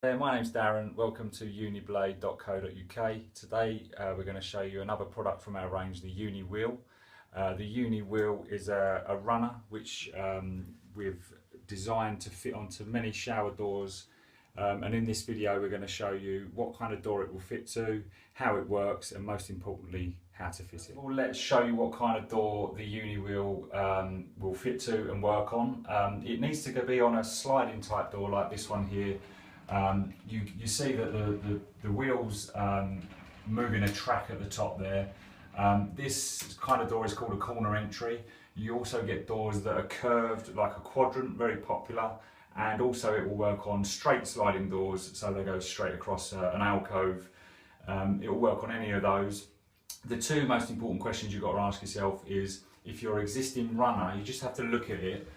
My name's Darren, welcome to uniblade.co.uk. Today we're going to show you another product from our range, the Uniwheel. The Uniwheel is a runner which we've designed to fit onto many shower doors, and in this video we're going to show you what kind of door it will fit to, how it works, and most importantly how to fit it. Well, let's show you what kind of door the Uniwheel will fit to and work on. It needs to be on a sliding type door like this one here. You see that the wheels move in a track at the top there. This kind of door is called a corner entry. You also get doors that are curved like a quadrant, very popular, and also it will work on straight sliding doors, so they go straight across an alcove. It will work on any of those. The two most important questions you've got to ask yourself is, if your existing runner, you just have to look at it,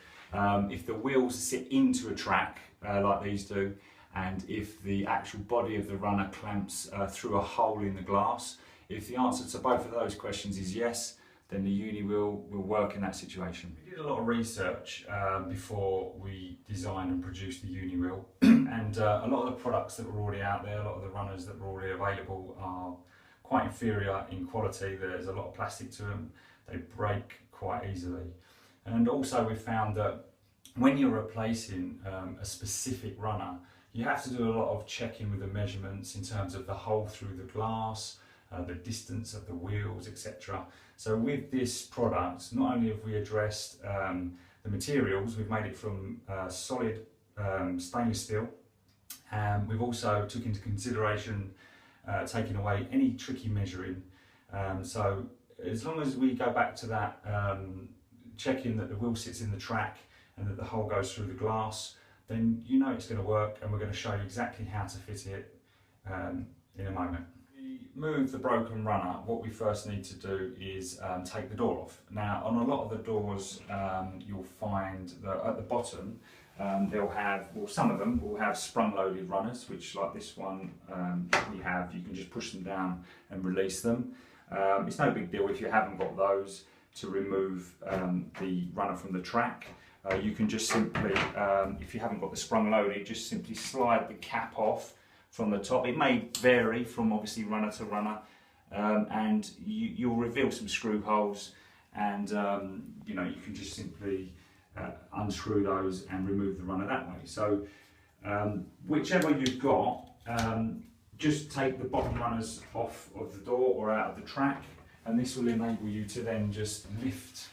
if the wheels sit into a track like these do, and if the actual body of the runner clamps through a hole in the glass. If the answer to both of those questions is yes, then the Uniwheel will work in that situation. We did a lot of research before we designed and produced the Uniwheel, and a lot of the products that were already out there, a lot of the runners that were already available are quite inferior in quality. There's a lot of plastic to them, they break quite easily. And also we found that when you're replacing a specific runner, you have to do a lot of checking with the measurements in terms of the hole through the glass, the distance of the wheels, etc. So with this product, not only have we addressed the materials, we've made it from solid stainless steel, and we've also took into consideration taking away any tricky measuring. So as long as we go back to that, checking that the wheel sits in the track and that the hole goes through the glass, then you know it's going to work, and we're going to show you exactly how to fit it in a moment. We move the broken runner. What we first need to do is take the door off. Now, on a lot of the doors, you'll find that at the bottom they'll have, well, some of them will have sprung-loaded runners, which, like this one we have, you can just push them down and release them. It's no big deal if you haven't got those to remove the runner from the track. You can just simply, if you haven't got the sprung loaded, just simply slide the cap off from the top. It may vary from obviously runner to runner, and you'll reveal some screw holes, and you know, you can just simply unscrew those and remove the runner that way. So whichever you've got, just take the bottom runners off of the door or out of the track, and this will enable you to then just lift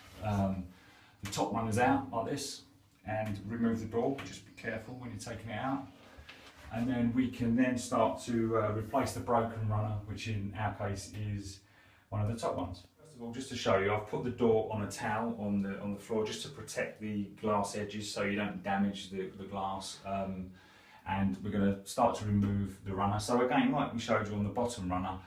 the top runners out like this and remove the door. Just be careful when you're taking it out, and then we can then start to replace the broken runner, which in our case is one of the top ones. First of all, just to show you, I've put the door on a towel on the floor just to protect the glass edges so you don't damage the glass, and we're going to start to remove the runner. So again, like we showed you on the bottom runner,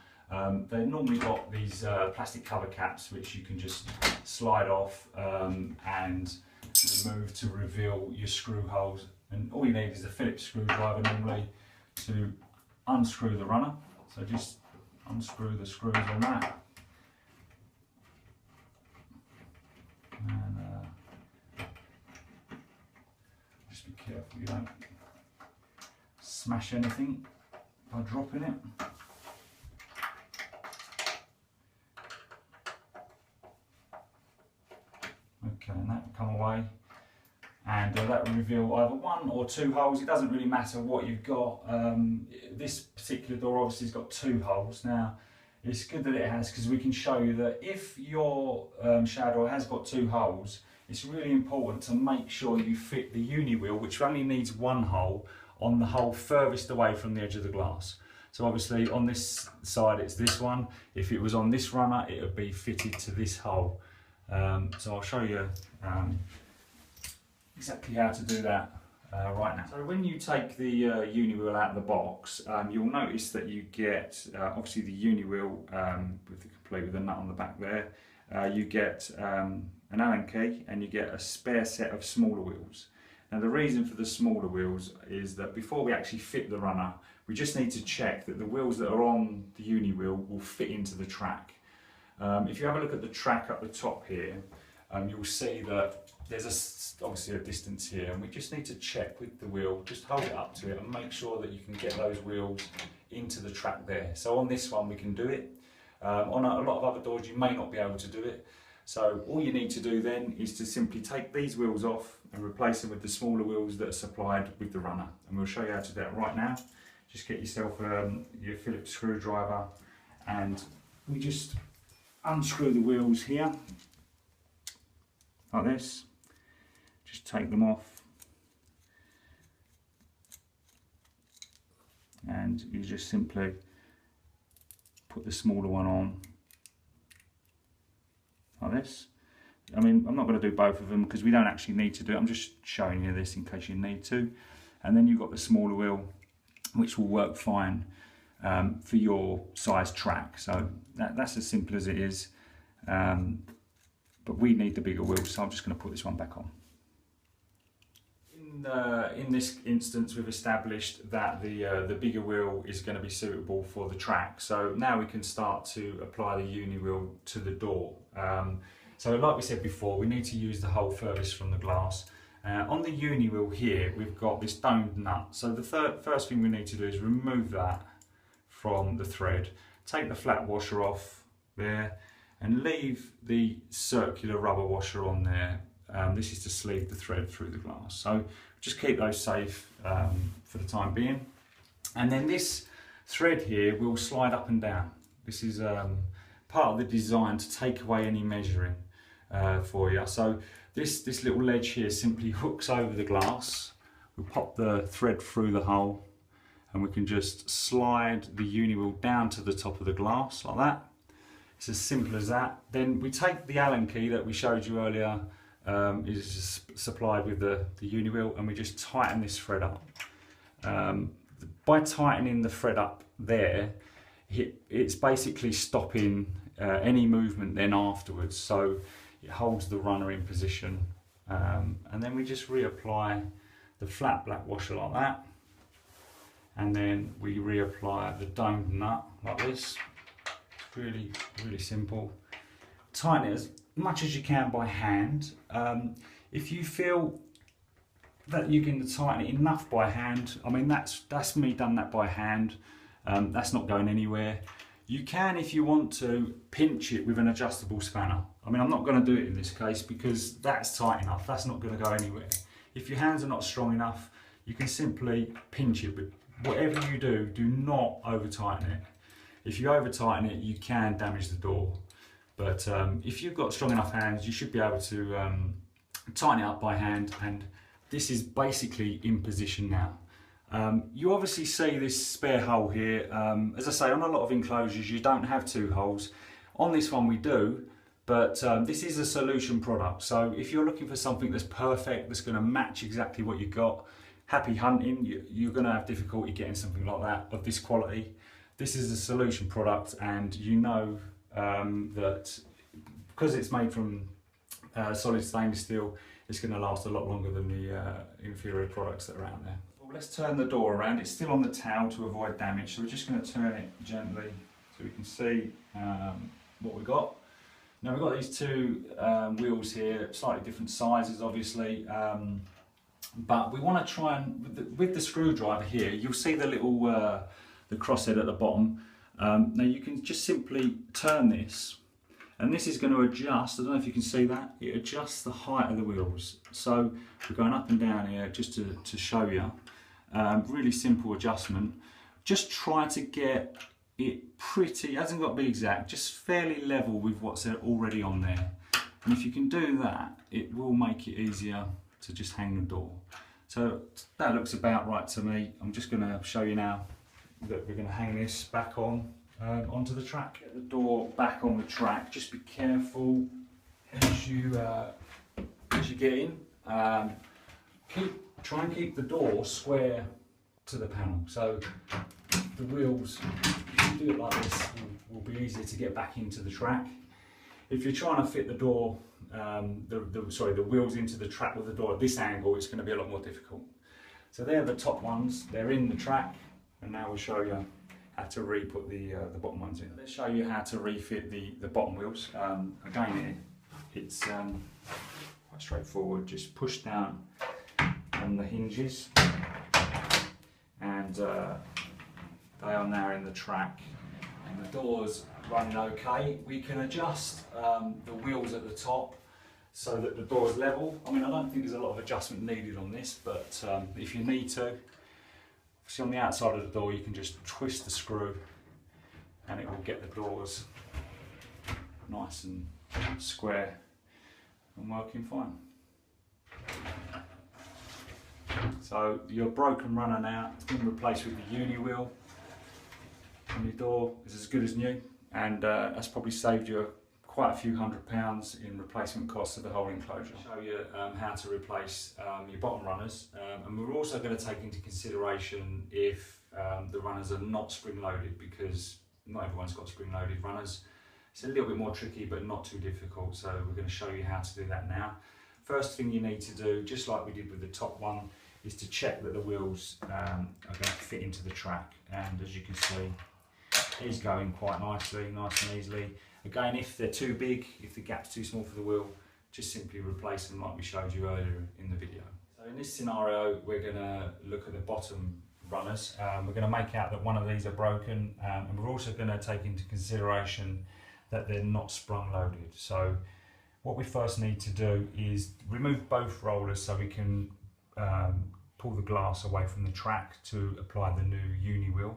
they've normally got these plastic cover caps which you can just slide off and remove to reveal your screw holes, and all you need is a Phillips screwdriver normally to unscrew the runner. So just unscrew the screws on that, and just be careful you don't smash anything by dropping it. Okay, and that will come away, and that will reveal either one or two holes. It doesn't really matter what you've got. This particular door obviously has got two holes. Now, it's good that it has, because we can show you that if your shower door has got two holes, it's really important to make sure you fit the Uniwheel, which only needs one hole, on the hole furthest away from the edge of the glass. So obviously on this side it's this one. If it was on this runner, it would be fitted to this hole. So I'll show you exactly how to do that right now. So when you take the Uniwheel out of the box, you'll notice that you get obviously the Uniwheel complete with the nut on the back there. You get an Allen key, and you get a spare set of smaller wheels. Now, the reason for the smaller wheels is that before we actually fit the runner, we just need to check that the wheels that are on the Uniwheel will fit into the track. If you have a look at the track up the top here, you'll see that there's obviously a distance here, and we just need to check with the wheel, just hold it up to it and make sure that you can get those wheels into the track there. So on this one we can do it. On a lot of other doors you may not be able to do it. So all you need to do then is to simply take these wheels off and replace them with the smaller wheels that are supplied with the runner. And we'll show you how to do that right now. Just get yourself your Phillips screwdriver, and we just unscrew the wheels here, like this. Just take them off, and you just simply put the smaller one on, like this. I mean, I'm not going to do both of them because we don't actually need to do it. I'm just showing you this in case you need to. And then you've got the smaller wheel, which will work fine for your size track. So that's as simple as it is. But we need the bigger wheel, so I'm just going to put this one back on. In this instance, we've established that the bigger wheel is going to be suitable for the track. So now we can start to apply the Uniwheel to the door. So like we said before, we need to use the hole furthest from the glass. On the Uniwheel here, we've got this domed nut. So the first thing we need to do is remove that from the thread. Take the flat washer off there and leave the circular rubber washer on there. This is to sleeve the thread through the glass. So just keep those safe for the time being. And then this thread here will slide up and down. This is part of the design to take away any measuring for you. So this little ledge here simply hooks over the glass. We'll pop the thread through the hole, and we can just slide the Uniwheel down to the top of the glass like that. It's as simple as that. Then we take the Allen key that we showed you earlier, is supplied with the Uniwheel, and we just tighten this thread up. By tightening the thread up there, it's basically stopping any movement then afterwards. So it holds the runner in position, and then we just reapply the flat black washer like that, and then we reapply the domed nut like this. It's really simple. Tighten it as much as you can by hand. If you feel that you can tighten it enough by hand, I mean that's me done that by hand. That's not going anywhere. You can, if you want to, pinch it with an adjustable spanner. I mean, I'm not going to do it in this case because that's tight enough. That's not going to go anywhere. If your hands are not strong enough, you can simply pinch it. But whatever you do, do not over tighten it. If you over tighten it, you can damage the door. But if you've got strong enough hands, you should be able to tighten it up by hand. And this is basically in position now. You obviously see this spare hole here. As I say, on a lot of enclosures you don't have two holes. On this one we do, but this is a solution product. So if you're looking for something that's perfect, that's going to match exactly what you've got, happy hunting. You're going to have difficulty getting something like that of this quality. This is a solution product, and you know that because it's made from solid stainless steel, it's going to last a lot longer than the inferior products that are out there. Let's turn the door around. It's still on the towel to avoid damage, so we're just going to turn it gently so we can see what we've got. Now we've got these two wheels here, slightly different sizes obviously, but we want to try and, with the screwdriver here, you'll see the little the crosshead at the bottom. Now you can just simply turn this, and this is going to adjust. I don't know if you can see that. It adjusts the height of the wheels. So we're going up and down here just to show you. Really simple adjustment. Just try to get it pretty, it hasn't got to be exact, just fairly level with what's already on there. And if you can do that, it will make it easier to just hang the door. So that looks about right to me. I'm just going to show you now that we're going to hang this back on onto the track. Get the door back on the track. Just be careful as you get in. Try and keep the door square to the panel, so the wheels, if you do it like this, will be easier to get back into the track. If you're trying to fit the door, the wheels into the track with the door at this angle, it's going to be a lot more difficult. So they're the top ones, they're in the track, and now we'll show you how to re-put the bottom ones in. Let's show you how to refit the bottom wheels. Again here, it's quite straightforward. Just push down on the hinges, and they are now in the track, and the door's running okay. We can adjust the wheels at the top so that the door is level. I mean, I don't think there's a lot of adjustment needed on this, but if you need to, see on the outside of the door, you can just twist the screw and it will get the doors nice and square and working fine. So your broken runner now has been replaced with the Uniwheel, and your door is as good as new, and that's probably saved you quite a few £100 in replacement costs of the whole enclosure. I'll show you how to replace your bottom runners, and we're also going to take into consideration if the runners are not spring loaded, because not everyone's got spring loaded runners. It's a little bit more tricky but not too difficult, so we're going to show you how to do that now. First thing you need to do, just like we did with the top one, is to check that the wheels are going to fit into the track, and as you can see, it's going quite nicely, nice and easily. Again, if they're too big, if the gap's too small for the wheel, just simply replace them like we showed you earlier in the video. So in this scenario, we're going to look at the bottom runners. We're going to make out that one of these are broken, and we're also going to take into consideration that they're not sprung loaded. So what we first need to do is remove both rollers so we can pull the glass away from the track to apply the new Uniwheel.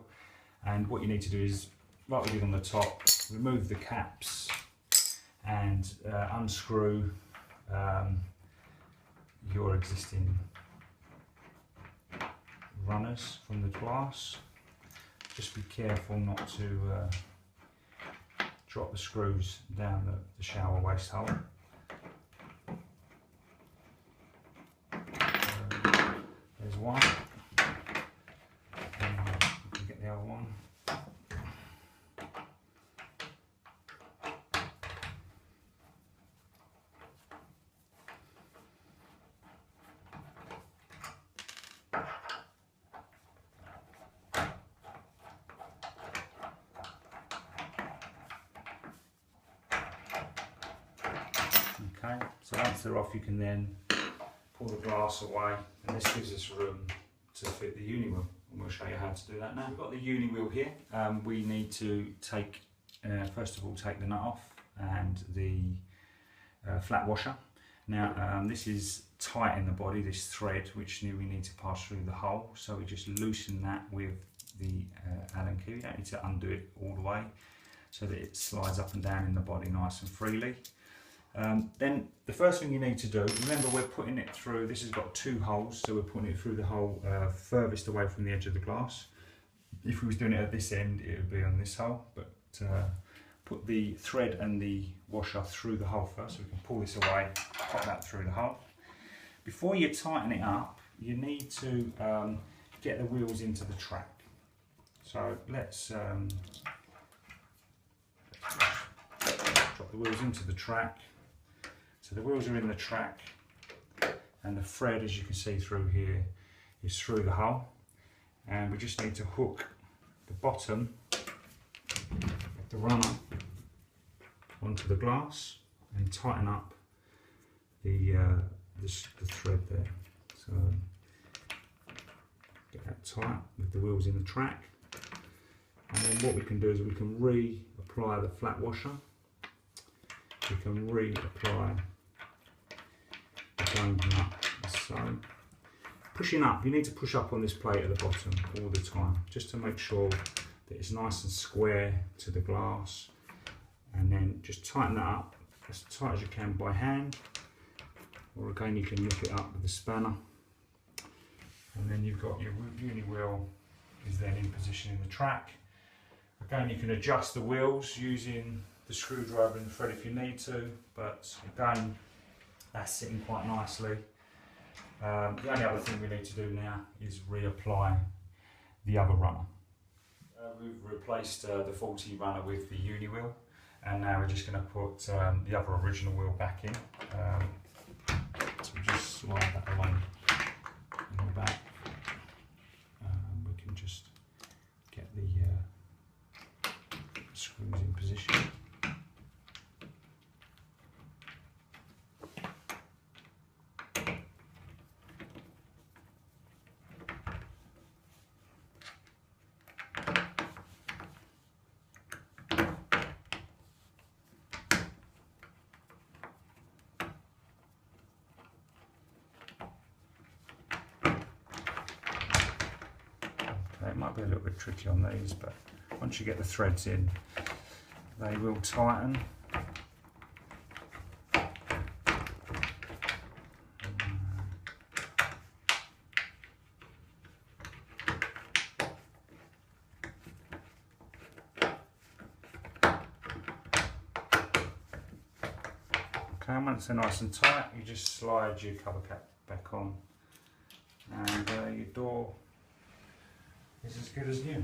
And what you need to do is, like we did on the top, remove the caps and unscrew your existing runners from the glass. Just be careful not to drop the screws down the shower waste hole. There's one, and we can get the other one. Okay, so once they're off, you can then pull the glass away, and this gives us room to fit the Uniwheel, and we'll show you how to do that now. We've got the Uniwheel here. We need to take, first of all, take the nut off and the flat washer. Now this is tight in the body, this thread, which we need to pass through the hole, so we just loosen that with the Allen key. We don't need to undo it all the way, so that it slides up and down in the body nice and freely. Then the first thing you need to do, remember we're putting it through, this has got two holes, so we're putting it through the hole furthest away from the edge of the glass. If we was doing it at this end, it would be on this hole, but put the thread and the washer through the hole first, so we can pull this away, pop that through the hole. Before you tighten it up, you need to get the wheels into the track. So let's drop the wheels into the track. So the wheels are in the track, and the thread, as you can see through here, is through the hole, and we just need to hook the bottom of the runner onto the glass and tighten up the thread there. So get that tight with the wheels in the track, and then what we can do is we can reapply the flat washer. We can reapply the bone nut, so. Pushing up, you need to push up on this plate at the bottom all the time, just to make sure that it's nice and square to the glass, and then just tighten that up as tight as you can by hand, or again you can lift it up with the spanner, and then you've got your Uniwheel is then in position in the track. Again, you can adjust the wheels using the screwdriver and the thread if you need to, but again, that's sitting quite nicely. The only other thing we need to do now is reapply the other runner. We've replaced the faulty runner with the Uniwheel, and now we're just going to put the other original wheel back in. So we just slide that along in the back. We can just get the screws in position. Okay, it might be a little bit tricky on these, but once you get the threads in, they will tighten. Okay, once they're nice and tight, you just slide your cover cap back on, and your door is as good as new.